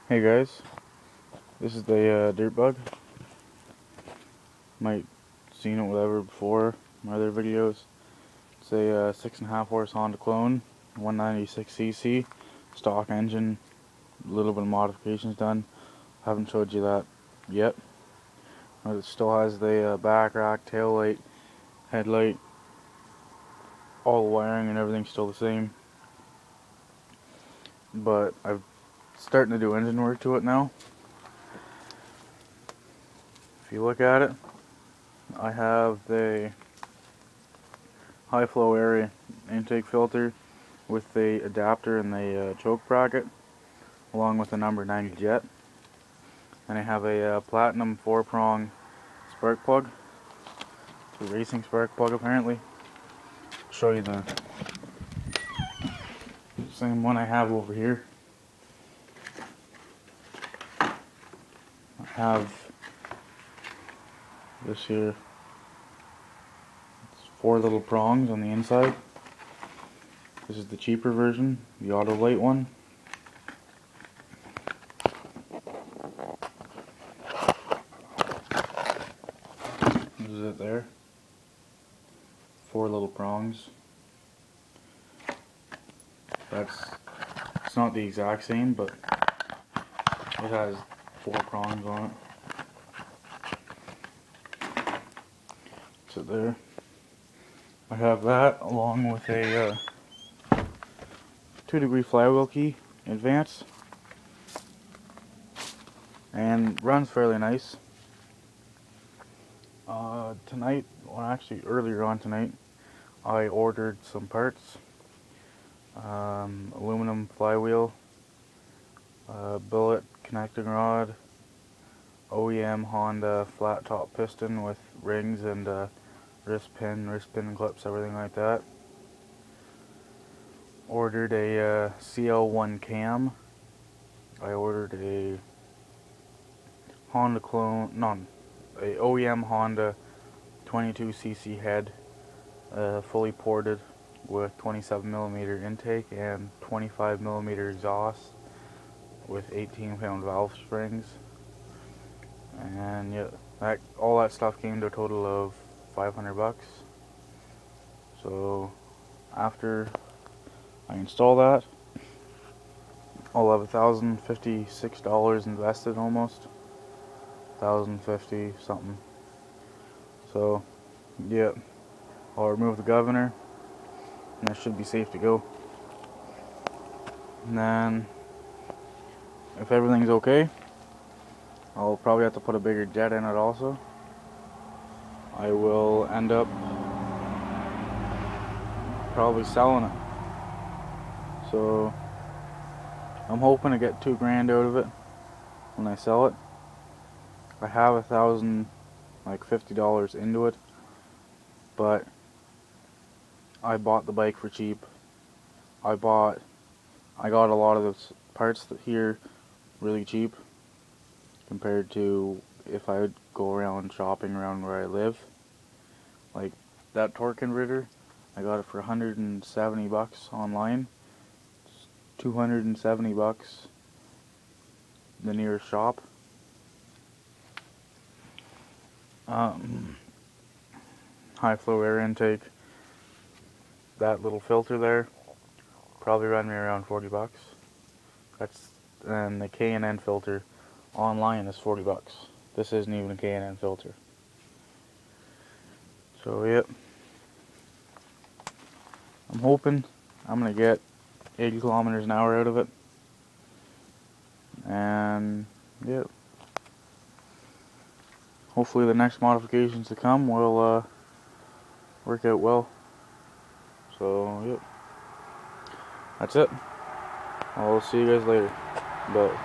Hey guys, this is the dirt bug. Might seen it whatever before my other videos. It's a 6.5 horse Honda clone, 196cc, stock engine, a little bit of modifications done. Haven't showed you that yet. But it still has the back rack, tail light, headlight, all the wiring and everything's still the same. But I'm starting to do engine work to it now. If you look at it, I have the high flow air intake filter with the adapter and the choke bracket, along with the number 90 jet. And I have a platinum 4-prong spark plug. It's a racing spark plug apparently. I'll show you the same one I have over here. I have this here. It's 4 little prongs on the inside. This is the cheaper version, the auto light one. This is it there. 4 little prongs. It's not the exact same, but it has 4 prongs on it. So there. I have that along with a 2-degree flywheel key, advance, and runs fairly nice. Tonight, well actually earlier on tonight, I ordered some parts. Aluminum flywheel, billet connecting rod, OEM Honda flat top piston with rings and wrist pin clips, everything like that. Ordered a CL1 cam. I ordered a Honda clone, a OEM Honda 22cc head, fully ported with 27mm intake and 25mm exhaust with 18-pound valve springs. And yeah, all that stuff came to a total of $500. So after I install that, I'll have $1,056 invested, almost $1,050 something. So yeah, I'll remove the governor and that should be safe to go. And then if everything's okay, I'll probably have to put a bigger jet in it also. I will end up probably selling it. So I'm hoping to get $2,000 out of it when I sell it. I have $50 into it, but I bought the bike for cheap. I got a lot of those parts here really cheap compared to if I would go around shopping around where I live. Like that torque converter, I got it for $170 online. It's $270 the nearest shop. High flow air intake, that little filter there probably run me around $40. And the K&N filter online is $40. This isn't even a K&N filter. So yep, I'm hoping I'm gonna get 80 kilometers an hour out of it. And yep, hopefully the next modifications to come will work out well. So yep, that's it. I'll see you guys later. Bye.